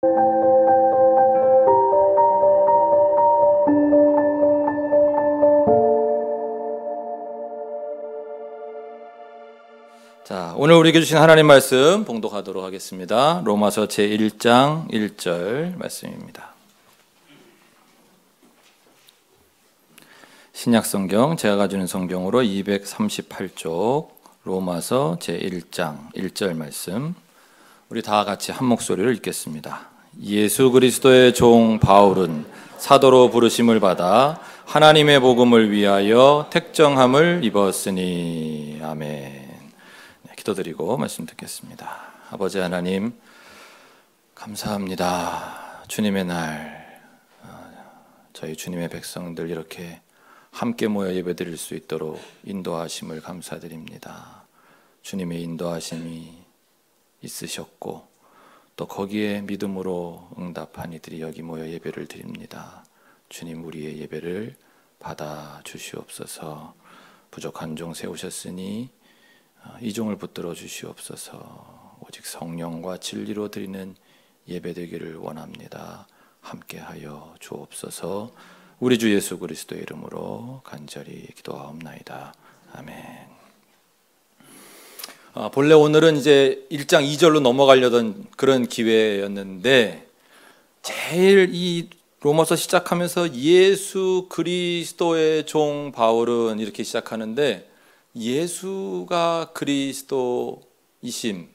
자, 오늘 우리에게 주신 하나님 말씀 봉독하도록 하겠습니다. 로마서 제1장 1절 말씀입니다. 신약성경 제가 가지고 있는 성경으로 238쪽 로마서 제1장 1절 말씀, 우리 다 같이 한 목소리를 읽겠습니다. 예수 그리스도의 종 바울은 사도로 부르심을 받아 하나님의 복음을 위하여 택정함을 입었으니. 아멘. 기도드리고 말씀 듣겠습니다. 아버지 하나님, 감사합니다. 주님의 날, 저희 주님의 백성들 이렇게 함께 모여 예배드릴 수 있도록 인도하심을 감사드립니다. 주님의 인도하심이 있으셨고 또 거기에 믿음으로 응답한 이들이 여기 모여 예배를 드립니다. 주님, 우리의 예배를 받아 주시옵소서. 부족한 종 세우셨으니 이 종을 붙들어 주시옵소서. 오직 성령과 진리로 드리는 예배 되기를 원합니다. 함께하여 주옵소서. 우리 주 예수 그리스도의 이름으로 간절히 기도하옵나이다. 아멘. 본래 오늘은 이제 1장 2절로 넘어가려던 그런 기회였는데, 제일 이 로마서 시작하면서 예수 그리스도의 종 바울은 이렇게 시작하는데, 예수가 그리스도이심, 이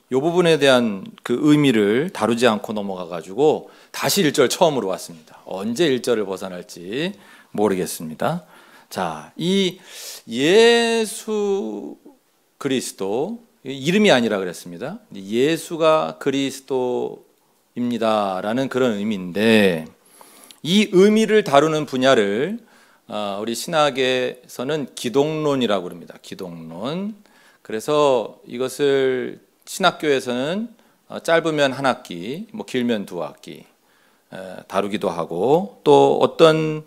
부분에 대한 그 의미를 다루지 않고 넘어가가지고 다시 1절 처음으로 왔습니다. 언제 1절을 벗어날지 모르겠습니다. 자, 이 예수 그리스도, 이름이 아니라 그랬습니다. 예수가 그리스도입니다라는 그런 의미인데, 이 의미를 다루는 분야를 우리 신학에서는 기독론이라고 합니다. 기독론. 그래서 이것을 신학교에서는 짧으면 한 학기, 길면 두 학기 다루기도 하고, 또 어떤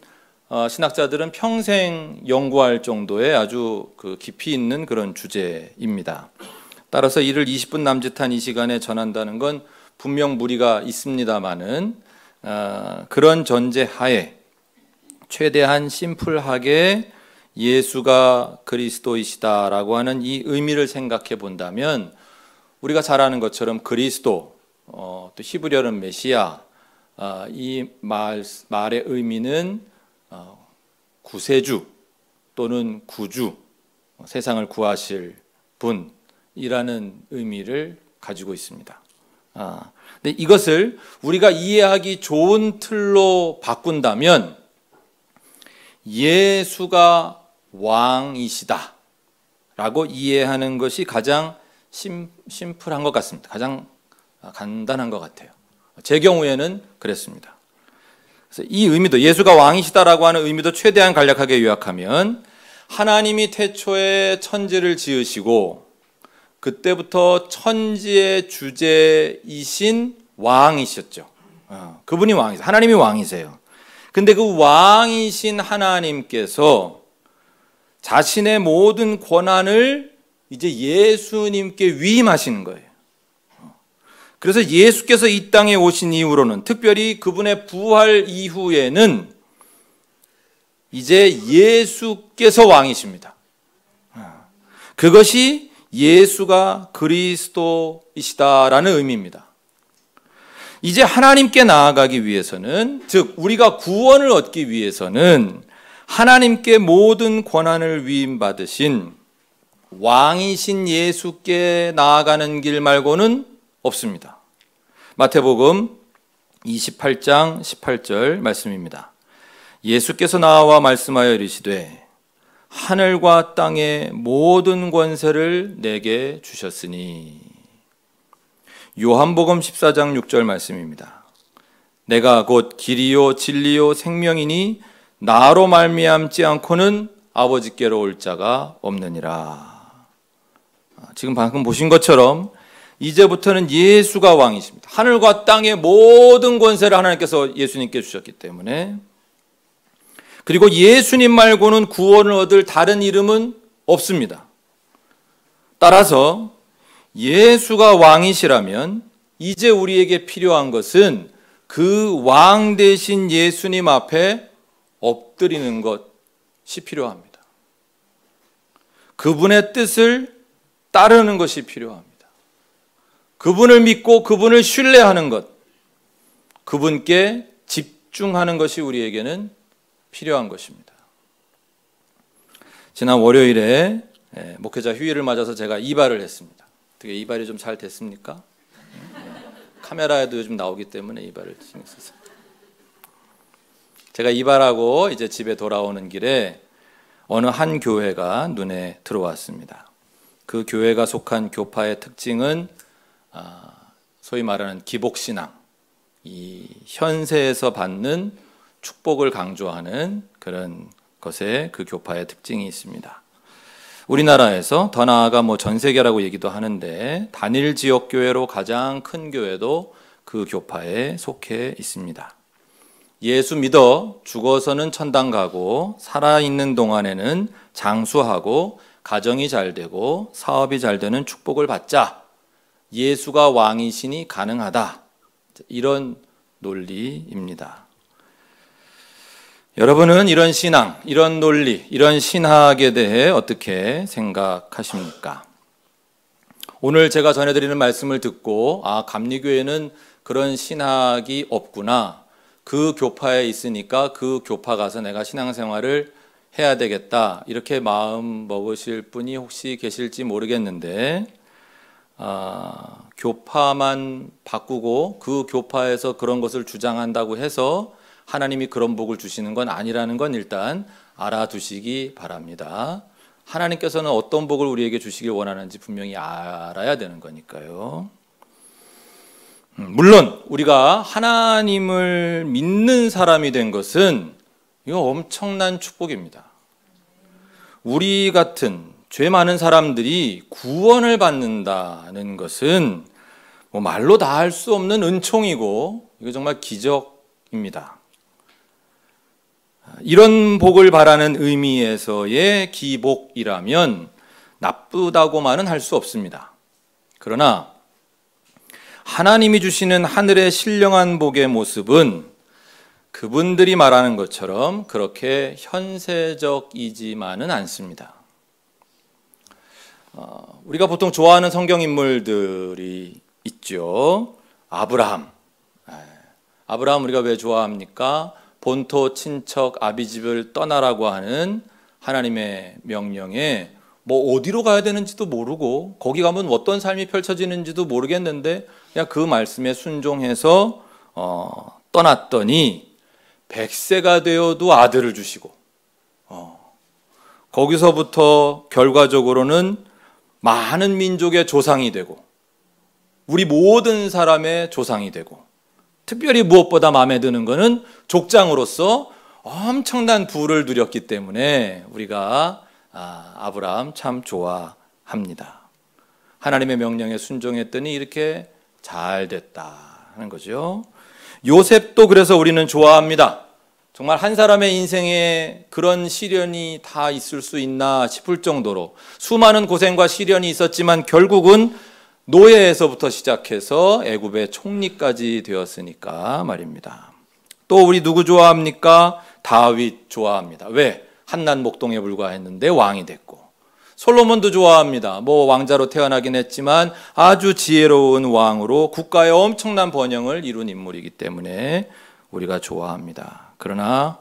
신학자들은 평생 연구할 정도의 아주 그 깊이 있는 그런 주제입니다. 따라서 이를 20분 남짓한 이 시간에 전한다는 건 분명 무리가 있습니다마는, 그런 전제하에 최대한 심플하게 예수가 그리스도이시다라고 하는 이 의미를 생각해 본다면, 우리가 잘 아는 것처럼 그리스도, 또 히브리어는 메시아, 이 말의 의미는 구세주 또는 구주, 세상을 구하실 분이라는 의미를 가지고 있습니다. 근데 이것을 우리가 이해하기 좋은 틀로 바꾼다면, 예수가 왕이시다 라고 이해하는 것이 가장 심플한 것 같습니다. 가장 간단한 것 같아요. 제 경우에는 그랬습니다. 그래서 이 의미도, 예수가 왕이시다라고 하는 의미도 최대한 간략하게 요약하면, 하나님이 태초에 천지를 지으시고 그때부터 천지의 주제이신 왕이셨죠. 그분이 왕이세요. 하나님이 왕이세요. 근데 그 왕이신 하나님께서 자신의 모든 권한을 이제 예수님께 위임하시는 거예요. 그래서 예수께서 이 땅에 오신 이후로는, 특별히 그분의 부활 이후에는 이제 예수께서 왕이십니다. 그것이 예수가 그리스도이시다라는 의미입니다. 이제 하나님께 나아가기 위해서는, 즉 우리가 구원을 얻기 위해서는 하나님께 모든 권한을 위임받으신 왕이신 예수께 나아가는 길 말고는 없습니다. 마태복음 28장 18절 말씀입니다. 예수께서 나와 말씀하여 이르시되 하늘과 땅의 모든 권세를 내게 주셨으니. 요한복음 14장 6절 말씀입니다. 내가 곧 길이요 진리요 생명이니 나로 말미암지 않고는 아버지께로 올 자가 없느니라. 지금 방금 보신 것처럼 이제부터는 예수가 왕이십니다. 하늘과 땅의 모든 권세를 하나님께서 예수님께 주셨기 때문에, 그리고 예수님 말고는 구원을 얻을 다른 이름은 없습니다. 따라서 예수가 왕이시라면 이제 우리에게 필요한 것은 그 왕 대신 예수님 앞에 엎드리는 것이 필요합니다. 그분의 뜻을 따르는 것이 필요합니다. 그분을 믿고 그분을 신뢰하는 것, 그분께 집중하는 것이 우리에게는 필요한 것입니다. 지난 월요일에 목회자 휴일을 맞아서 제가 이발을 했습니다. 어떻게 이발이 좀 잘 됐습니까? 카메라에도 요즘 나오기 때문에 이발을 신경 썼어요. 제가 이발하고 이제 집에 돌아오는 길에 어느 한 교회가 눈에 들어왔습니다. 그 교회가 속한 교파의 특징은 소위 말하는 기복신앙, 이 현세에서 받는 축복을 강조하는 그런 것에 그 교파의 특징이 있습니다. 우리나라에서 더 나아가 전 세계라고 얘기도 하는데 단일 지역 교회로 가장 큰 교회도 그 교파에 속해 있습니다. 예수 믿어 죽어서는 천당 가고 살아있는 동안에는 장수하고 가정이 잘 되고 사업이 잘 되는 축복을 받자. 예수가 왕이시니 가능하다. 이런 논리입니다. 여러분은 이런 신앙, 이런 논리, 이런 신학에 대해 어떻게 생각하십니까? 오늘 제가 전해드리는 말씀을 듣고 감리교회는 그런 신학이 없구나. 그 교파에 있으니까 그 교파 가서 내가 신앙생활을 해야 되겠다. 이렇게 마음 먹으실 분이 혹시 계실지 모르겠는데 교파만 바꾸고 그 교파에서 그런 것을 주장한다고 해서 하나님이 그런 복을 주시는 건 아니라는 건 일단 알아두시기 바랍니다. 하나님께서는 어떤 복을 우리에게 주시길 원하는지 분명히 알아야 되는 거니까요. 물론 우리가 하나님을 믿는 사람이 된 것은 이거 엄청난 축복입니다. 우리 같은 죄 많은 사람들이 구원을 받는다는 것은 말로 다 할 수 없는 은총이고 이거 정말 기적입니다. 이런 복을 바라는 의미에서의 기복이라면 나쁘다고만은 할 수 없습니다. 그러나 하나님이 주시는 하늘의 신령한 복의 모습은 그분들이 말하는 것처럼 그렇게 현세적이지만은 않습니다. 우리가 보통 좋아하는 성경 인물들이 있죠. 아브라함 우리가 왜 좋아합니까? 본토 친척 아비집을 떠나라고 하는 하나님의 명령에 어디로 가야 되는지도 모르고 거기 가면 어떤 삶이 펼쳐지는지도 모르겠는데 그냥 그 말씀에 순종해서 떠났더니 100세가 되어도 아들을 주시고 거기서부터 결과적으로는 많은 민족의 조상이 되고 우리 모든 사람의 조상이 되고 특별히 무엇보다 마음에 드는 것은 족장으로서 엄청난 부를 누렸기 때문에 우리가 아브라함 참 좋아합니다. 하나님의 명령에 순종했더니 이렇게 잘 됐다 하는 거죠. 요셉도 그래서 우리는 좋아합니다. 정말 한 사람의 인생에 그런 시련이 다 있을 수 있나 싶을 정도로 수많은 고생과 시련이 있었지만 결국은 노예에서부터 시작해서 애굽의 총리까지 되었으니까 말입니다. 또 우리 누구 좋아합니까? 다윗 좋아합니다. 왜? 한낱 목동에 불과했는데 왕이 됐고. 솔로몬도 좋아합니다. 왕자로 태어나긴 했지만 아주 지혜로운 왕으로 국가의 엄청난 번영을 이룬 인물이기 때문에 우리가 좋아합니다. 그러나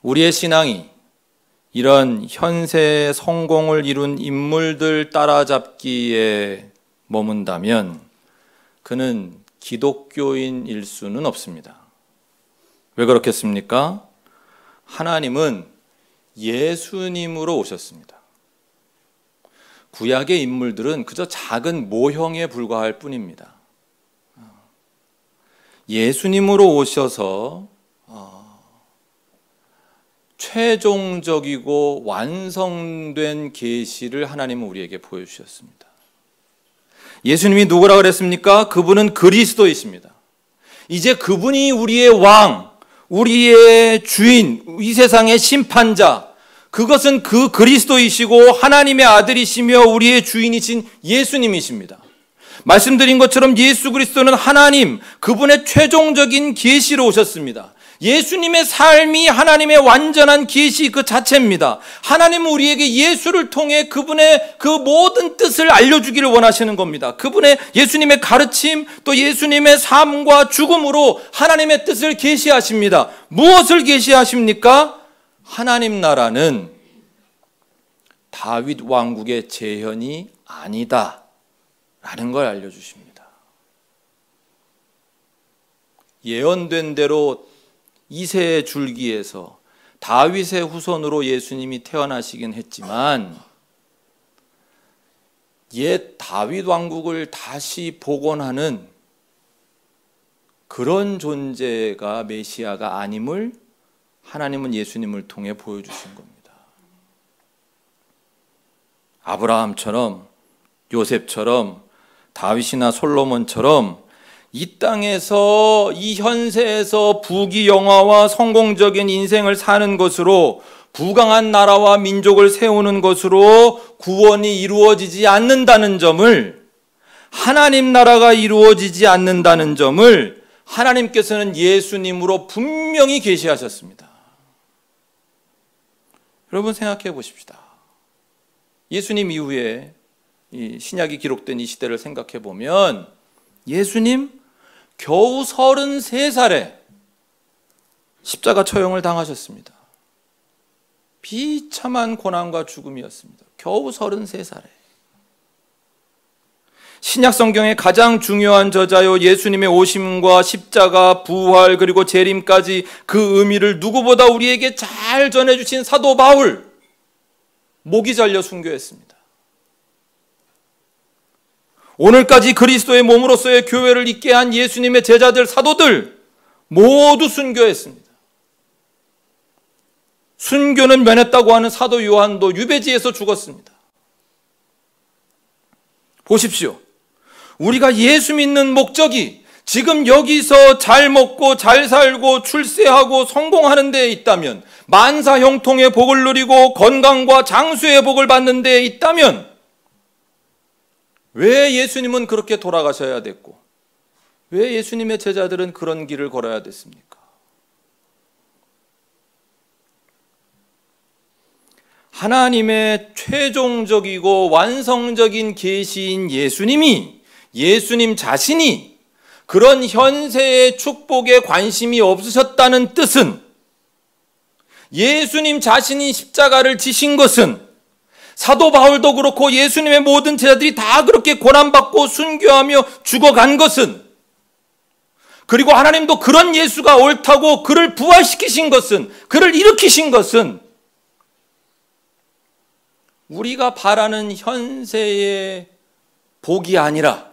우리의 신앙이 이런 현세의 성공을 이룬 인물들 따라잡기에 머문다면 그는 기독교인일 수는 없습니다. 왜 그렇겠습니까? 하나님은 예수님으로 오셨습니다. 구약의 인물들은 그저 작은 모형에 불과할 뿐입니다. 예수님으로 오셔서 최종적이고 완성된 계시를 하나님은 우리에게 보여주셨습니다. 예수님이 누구라 그랬습니까? 그분은 그리스도이십니다. 이제 그분이 우리의 왕, 우리의 주인, 이 세상의 심판자, 그것은 그 그리스도이시고 하나님의 아들이시며 우리의 주인이신 예수님이십니다. 말씀드린 것처럼 예수 그리스도는 하나님, 그분의 최종적인 계시로 오셨습니다. 예수님의 삶이 하나님의 완전한 계시 그 자체입니다. 하나님은 우리에게 예수를 통해 그분의 그 모든 뜻을 알려주기를 원하시는 겁니다. 그분의 예수님의 가르침, 또 예수님의 삶과 죽음으로 하나님의 뜻을 계시하십니다. 무엇을 계시하십니까? 하나님 나라는 다윗 왕국의 재현이 아니다 라는 걸 알려주십니다. 예언된 대로 이새의 줄기에서 다윗의 후손으로 예수님이 태어나시긴 했지만 옛 다윗 왕국을 다시 복원하는 그런 존재가 메시아가 아님을 하나님은 예수님을 통해 보여주신 겁니다. 아브라함처럼, 요셉처럼, 다윗이나 솔로몬처럼 이 땅에서, 이 현세에서 부귀영화와 성공적인 인생을 사는 것으로, 부강한 나라와 민족을 세우는 것으로 구원이 이루어지지 않는다는 점을, 하나님 나라가 이루어지지 않는다는 점을 하나님께서는 예수님으로 분명히 계시하셨습니다. 여러분 생각해 보십시다. 예수님 이후에 이 신약이 기록된 이 시대를 생각해 보면 예수님 겨우 33살에 십자가 처형을 당하셨습니다. 비참한 고난과 죽음이었습니다. 겨우 33살에. 신약 성경의 가장 중요한 저자요 예수님의 오심과 십자가, 부활, 그리고 재림까지 그 의미를 누구보다 우리에게 잘 전해주신 사도 바울, 목이 잘려 순교했습니다. 오늘까지 그리스도의 몸으로서의 교회를 있게 한 예수님의 제자들, 사도들 모두 순교했습니다. 순교는 면했다고 하는 사도 요한도 유배지에서 죽었습니다. 보십시오. 우리가 예수 믿는 목적이 지금 여기서 잘 먹고 잘 살고 출세하고 성공하는 데에 있다면, 만사 형통의 복을 누리고 건강과 장수의 복을 받는 데에 있다면 왜 예수님은 그렇게 돌아가셔야 됐고 왜 예수님의 제자들은 그런 길을 걸어야 됐습니까? 하나님의 최종적이고 완성적인 계시인 예수님이, 예수님 자신이 그런 현세의 축복에 관심이 없으셨다는 뜻은, 예수님 자신이 십자가를 지신 것은, 사도 바울도 그렇고 예수님의 모든 제자들이 다 그렇게 고난받고 순교하며 죽어간 것은, 그리고 하나님도 그런 예수가 옳다고 그를 부활시키신 것은, 그를 일으키신 것은 우리가 바라는 현세의 복이 아니라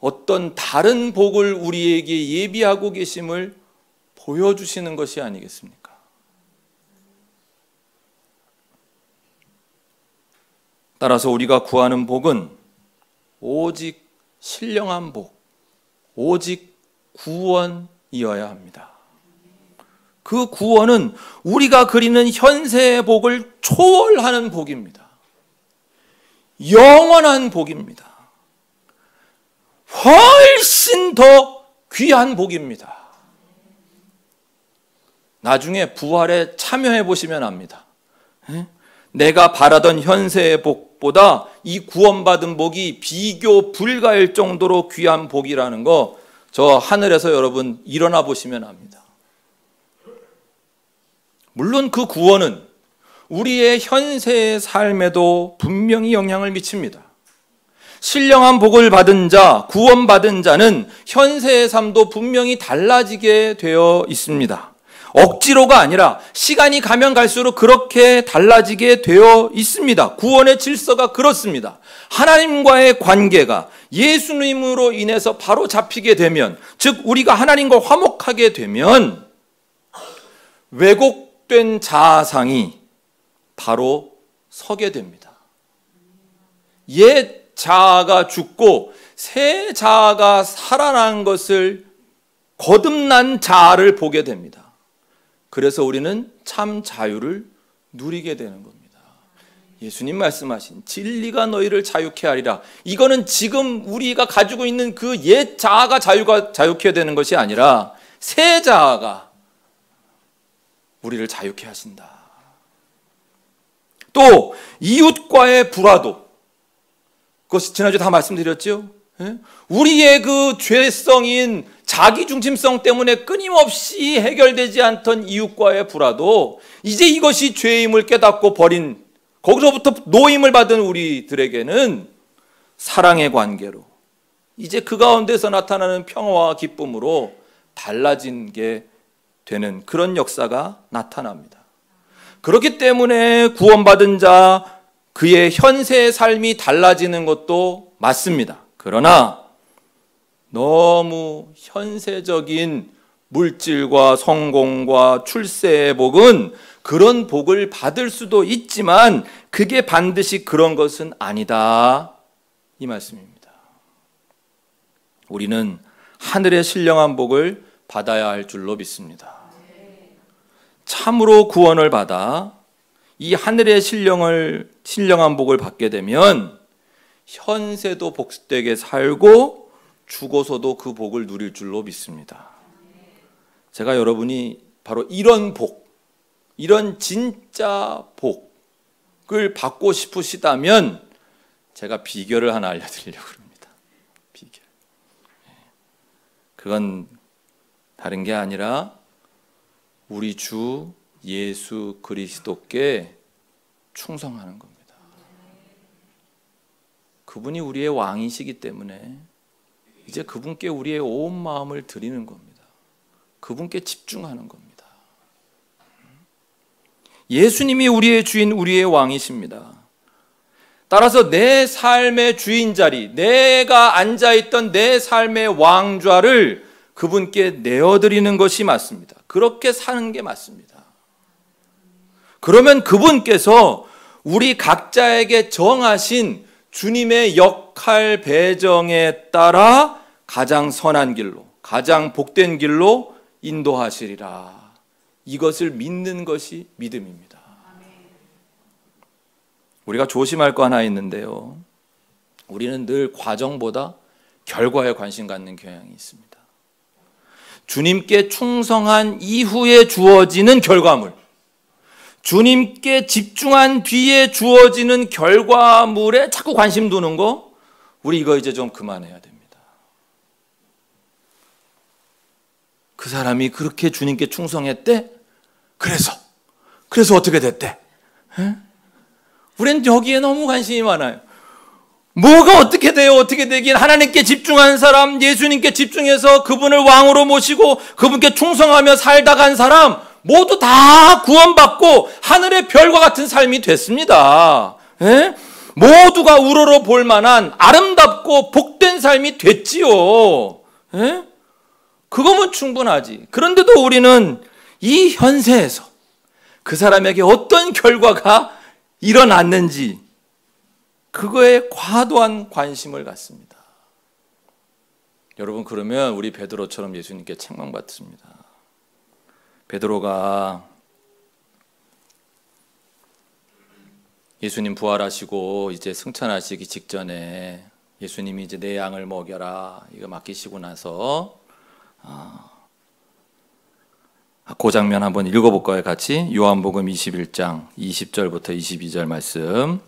어떤 다른 복을 우리에게 예비하고 계심을 보여주시는 것이 아니겠습니까? 따라서 우리가 구하는 복은 오직 신령한 복, 오직 구원이어야 합니다. 그 구원은 우리가 그리는 현세의 복을 초월하는 복입니다. 영원한 복입니다. 훨씬 더 귀한 복입니다. 나중에 부활에 참여해 보시면 압니다. 내가 바라던 현세의 복보다 이 구원받은 복이 비교 불가할 정도로 귀한 복이라는 거, 저 하늘에서 여러분 일어나 보시면 압니다. 물론 그 구원은 우리의 현세의 삶에도 분명히 영향을 미칩니다. 신령한 복을 받은 자, 구원받은 자는 현세의 삶도 분명히 달라지게 되어 있습니다. 억지로가 아니라 시간이 가면 갈수록 그렇게 달라지게 되어 있습니다. 구원의 질서가 그렇습니다. 하나님과의 관계가 예수님으로 인해서 바로 잡히게 되면, 즉 우리가 하나님과 화목하게 되면 왜곡된 자아상이 바로 서게 됩니다. 옛 자아가 죽고 새 자아가 살아난 것을, 거듭난 자아를 보게 됩니다. 그래서 우리는 참 자유를 누리게 되는 겁니다. 예수님 말씀하신 진리가 너희를 자유케 하리라. 이거는 지금 우리가 가지고 있는 그 옛 자아가 자유케 되는 것이 아니라 새 자아가 우리를 자유케 하신다. 또 이웃과의 불화도, 그것이 지난주에 다 말씀드렸죠. 우리의 그 죄성인 자기중심성 때문에 끊임없이 해결되지 않던 이웃과의 불화도 이제 이것이 죄임을 깨닫고 버린, 거기서부터 노임을 받은 우리들에게는 사랑의 관계로, 이제 그 가운데서 나타나는 평화와 기쁨으로 달라진 게 되는 그런 역사가 나타납니다. 그렇기 때문에 구원받은 자, 그의 현세의 삶이 달라지는 것도 맞습니다. 그러나 너무 현세적인 물질과 성공과 출세의 복은 그런 복을 받을 수도 있지만 그게 반드시 그런 것은 아니다, 이 말씀입니다. 우리는 하늘의 신령한 복을 받아야 할 줄로 믿습니다. 참으로 구원을 받아 이 하늘의 신령한 복을 받게 되면 현세도 복되게 살고 죽어서도 그 복을 누릴 줄로 믿습니다. 제가 여러분이 바로 이런 복, 이런 진짜 복을 받고 싶으시다면 제가 비결을 하나 알려드리려고 합니다. 비결. 그건 다른 게 아니라 우리 주 예수 그리스도께 충성하는 겁니다. 그분이 우리의 왕이시기 때문에 이제 그분께 우리의 온 마음을 드리는 겁니다. 그분께 집중하는 겁니다. 예수님이 우리의 주인, 우리의 왕이십니다. 따라서 내 삶의 주인 자리, 내가 앉아있던 내 삶의 왕좌를 그분께 내어드리는 것이 맞습니다. 그렇게 사는 게 맞습니다. 그러면 그분께서 우리 각자에게 정하신 주님의 역할 배정에 따라 가장 선한 길로, 가장 복된 길로 인도하시리라. 이것을 믿는 것이 믿음입니다. 우리가 조심할 거 하나 있는데요, 우리는 늘 과정보다 결과에 관심 갖는 경향이 있습니다. 주님께 충성한 이후에 주어지는 결과물, 주님께 집중한 뒤에 주어지는 결과물에 자꾸 관심 두는 거, 우리 이거 이제 좀 그만해야 됩니다. 그 사람이 그렇게 주님께 충성했대? 그래서 어떻게 됐대? 우린 여기에 너무 관심이 많아요. 뭐가 어떻게 돼요? 어떻게 되긴, 하나님께 집중한 사람, 예수님께 집중해서 그분을 왕으로 모시고 그분께 충성하며 살다 간 사람 모두 다 구원받고 하늘의 별과 같은 삶이 됐습니다. 모두가 우러러 볼 만한 아름답고 복된 삶이 됐지요. 그거면 충분하지. 그런데도 우리는 이 현세에서 그 사람에게 어떤 결과가 일어났는지 그거에 과도한 관심을 갖습니다. 여러분, 그러면 우리 베드로처럼 예수님께 책망받습니다. 베드로가 예수님 부활하시고 이제 승천하시기 직전에 예수님이 이제 내 양을 먹여라 이거 맡기시고 나서 그 장면 한번 읽어볼까요? 같이 요한복음 21장 20절부터 22절 말씀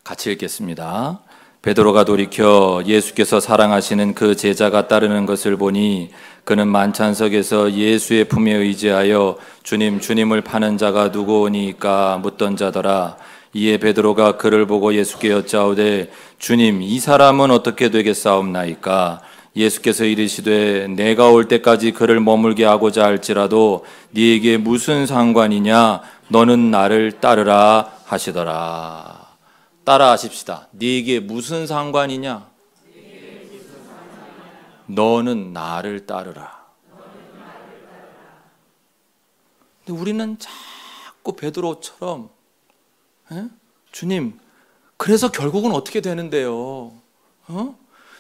같이 읽겠습니다. 베드로가 돌이켜 예수께서 사랑하시는 그 제자가 따르는 것을 보니 그는 만찬석에서 예수의 품에 의지하여 주님을 파는 자가 누구오니까 묻던 자더라. 이에 베드로가 그를 보고 예수께 여짜오되 주님, 이 사람은 어떻게 되겠사옵나이까? 예수께서 이르시되 내가 올 때까지 그를 머물게 하고자 할지라도 네게 무슨 상관이냐? 너는 나를 따르라 하시더라. 따라하십시다. 네게 무슨 상관이냐? 너는 나를 따르라. 근데 우리는 자꾸 베드로처럼 주님, 그래서 결국은 어떻게 되는데요?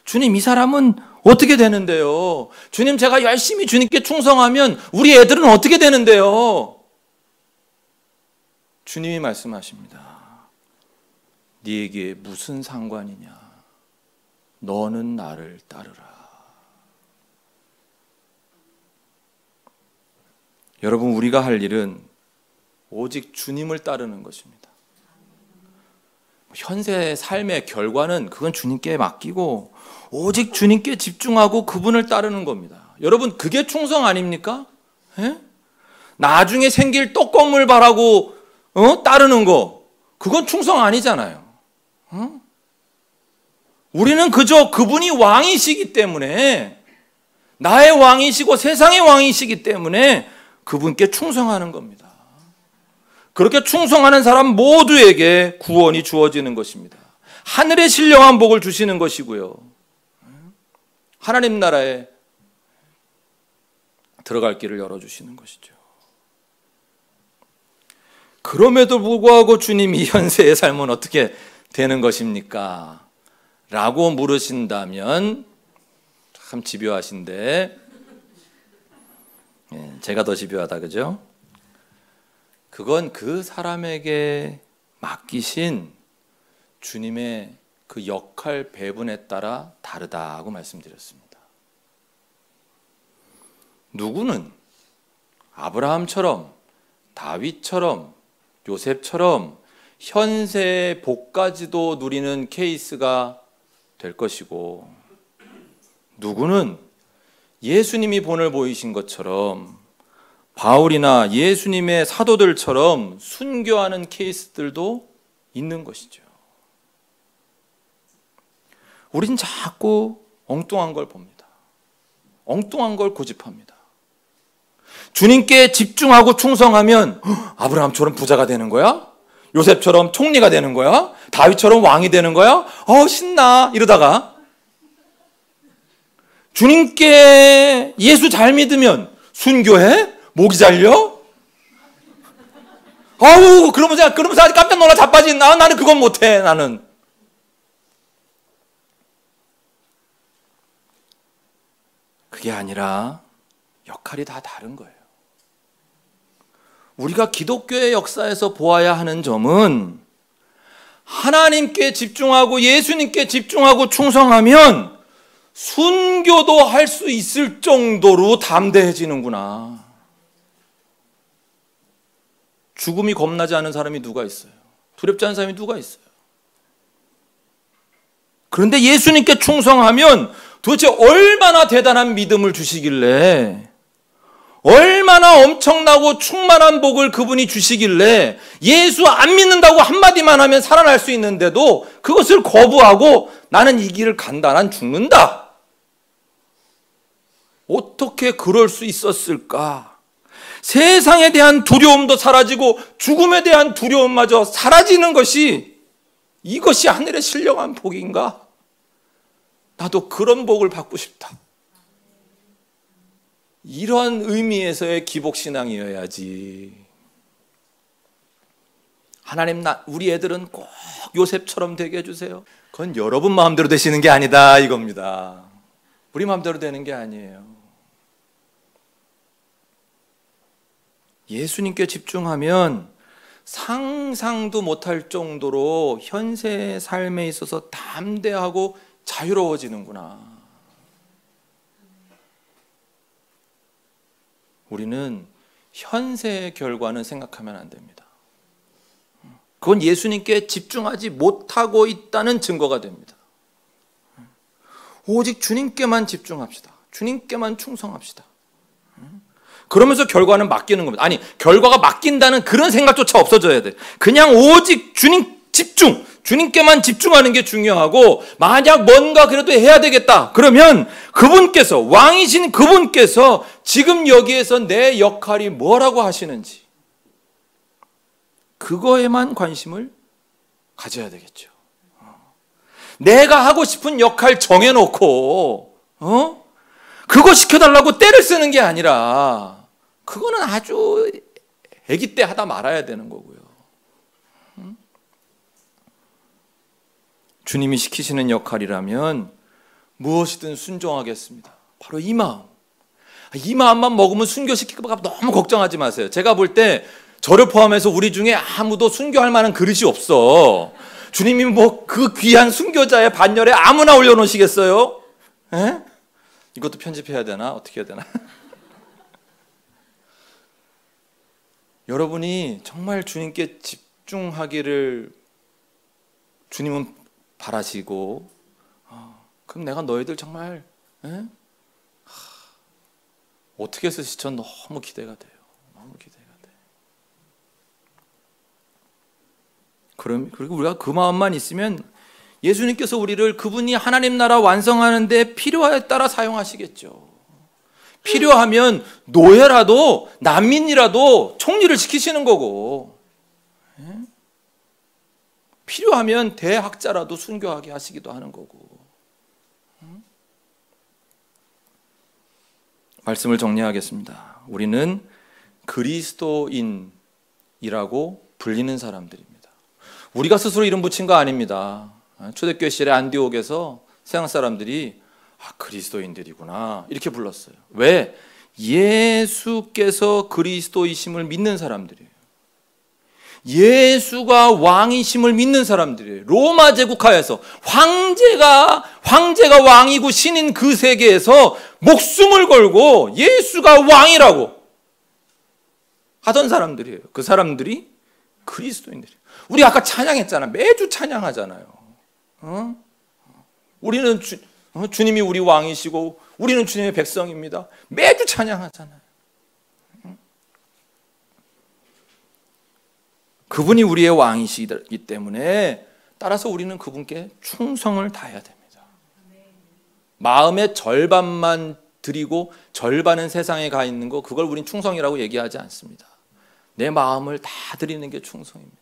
주님, 이 사람은 어떻게 되는데요? 주님, 제가 열심히 주님께 충성하면 우리 애들은 어떻게 되는데요? 주님이 말씀하십니다. 네게 무슨 상관이냐? 너는 나를 따르라. 여러분, 우리가 할 일은 오직 주님을 따르는 것입니다. 현재 삶의 결과는 그건 주님께 맡기고 오직 주님께 집중하고 그분을 따르는 겁니다. 여러분, 그게 충성 아닙니까? 에? 나중에 생길 떡고물 바라고 따르는 거, 그건 충성 아니잖아요. 우리는 그저 그분이 왕이시기 때문에, 나의 왕이시고 세상의 왕이시기 때문에 그분께 충성하는 겁니다. 그렇게 충성하는 사람 모두에게 구원이 주어지는 것입니다. 하늘의 신령한 복을 주시는 것이고요, 하나님 나라에 들어갈 길을 열어주시는 것이죠. 그럼에도 불구하고 주님이 현세의 삶은 어떻게 되는 것입니까? 라고 물으신다면 참 집요하신데, 제가 더 집요하다, 그죠? 그건 그 사람에게 맡기신 주님의 그 역할 배분에 따라 다르다고 말씀드렸습니다. 누구는 아브라함처럼, 다윗처럼, 요셉처럼 현세의 복까지도 누리는 케이스가 될 것이고, 누구는 예수님이 본을 보이신 것처럼 바울이나 예수님의 사도들처럼 순교하는 케이스들도 있는 것이죠. 우린 자꾸 엉뚱한 걸 봅니다. 엉뚱한 걸 고집합니다. 주님께 집중하고 충성하면 아브라함처럼 부자가 되는 거야? 요셉처럼 총리가 되는 거야? 다윗처럼 왕이 되는 거야? 신나 이러다가 주님께 예수 잘 믿으면 순교해? 목이 잘려? 그러면서 아주 깜짝 놀라 자빠진 나는 그건 못해. 나는 그게 아니라 역할이 다 다른 거예요. 우리가 기독교의 역사에서 보아야 하는 점은 하나님께 집중하고 예수님께 집중하고 충성하면 순교도 할 수 있을 정도로 담대해지는구나. 죽음이 겁나지 않은 사람이 누가 있어요? 두렵지 않은 사람이 누가 있어요? 그런데 예수님께 충성하면 도대체 얼마나 대단한 믿음을 주시길래, 얼마나 엄청나고 충만한 복을 그분이 주시길래 예수 안 믿는다고 한마디만 하면 살아날 수 있는데도 그것을 거부하고 나는 이 길을 간다, 난 죽는다. 어떻게 그럴 수 있었을까? 세상에 대한 두려움도 사라지고 죽음에 대한 두려움마저 사라지는 것이, 이것이 하늘의 신령한 복인가? 나도 그런 복을 받고 싶다. 이런 의미에서의 기복신앙이어야지. 하나님, 우리 애들은 꼭 요셉처럼 되게 해주세요. 그건 여러분 마음대로 되시는 게 아니다 이겁니다. 우리 마음대로 되는 게 아니에요. 예수님께 집중하면 상상도 못할 정도로 현세의 삶에 있어서 담대하고 자유로워지는구나. 우리는 현세의 결과는 생각하면 안 됩니다. 그건 예수님께 집중하지 못하고 있다는 증거가 됩니다. 오직 주님께만 집중합시다. 주님께만 충성합시다. 그러면서 결과는 맡기는 겁니다. 아니, 결과가 맡긴다는 그런 생각조차 없어져야 돼. 그냥 오직 주님 집중, 주님께만 집중하는 게 중요하고, 만약 뭔가 그래도 해야 되겠다 그러면 그분께서, 왕이신 그분께서 지금 여기에서 내 역할이 뭐라고 하시는지 그거에만 관심을 가져야 되겠죠. 내가 하고 싶은 역할 정해놓고 그거 시켜달라고 때를 쓰는 게 아니라, 그거는 아주 아기 때 하다 말아야 되는 거고요. 주님이 시키시는 역할이라면 무엇이든 순종하겠습니다. 바로 이 마음. 이 마음만 먹으면 순교시킬까 봐 너무 걱정하지 마세요. 제가 볼 때 저를 포함해서 우리 중에 아무도 순교할 만한 그릇이 없어. 주님이 뭐 그 귀한 순교자의 반열에 아무나 올려놓으시겠어요? 에? 이것도 편집해야 되나? 어떻게 해야 되나? 여러분이 정말 주님께 집중하기를 주님은 바라시고, 그럼 내가 너희들 정말 어떻게 쓰실지 전 너무 기대가 돼요. 너무 기대가 돼. 그리고 우리가 그 마음만 있으면 예수님께서 우리를 그분이 하나님 나라 완성하는데 필요에 따라 사용하시겠죠. 필요하면 노예라도 난민이라도 총리를 시키시는 거고, 필요하면 대학자라도 순교하게 하시기도 하는 거고. 말씀을 정리하겠습니다. 우리는 그리스도인이라고 불리는 사람들입니다. 우리가 스스로 이름 붙인 거 아닙니다. 초대교회 시절에 안디옥에서 서양 사람들이 그리스도인들이구나 이렇게 불렀어요. 왜? 예수께서 그리스도이심을 믿는 사람들이에요. 예수가 왕이심을 믿는 사람들이에요. 로마 제국하에서 황제가 왕이고 신인 그 세계에서 목숨을 걸고 예수가 왕이라고 하던 사람들이에요. 그 사람들이 그리스도인들이에요. 우리 아까 찬양했잖아. 매주 찬양하잖아요. 우리는 주님이 우리 왕이시고 우리는 주님의 백성입니다. 매주 찬양하잖아요. 그분이 우리의 왕이시기 때문에 따라서 우리는 그분께 충성을 다해야 됩니다. 마음의 절반만 드리고 절반은 세상에 가 있는 거, 그걸 우린 충성이라고 얘기하지 않습니다. 내 마음을 다 드리는 게 충성입니다.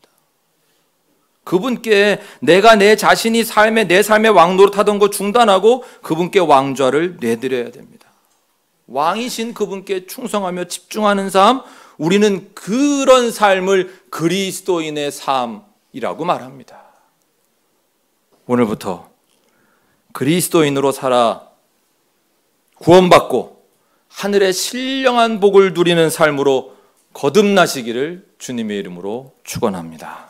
그분께 내가 내 자신이 내 삶의 왕노릇하던 거 중단하고 그분께 왕좌를 내드려야 됩니다. 왕이신 그분께 충성하며 집중하는 삶, 우리는 그런 삶을 그리스도인의 삶이라고 말합니다. 오늘부터 그리스도인으로 살아 구원받고 하늘의 신령한 복을 누리는 삶으로 거듭나시기를 주님의 이름으로 축원합니다.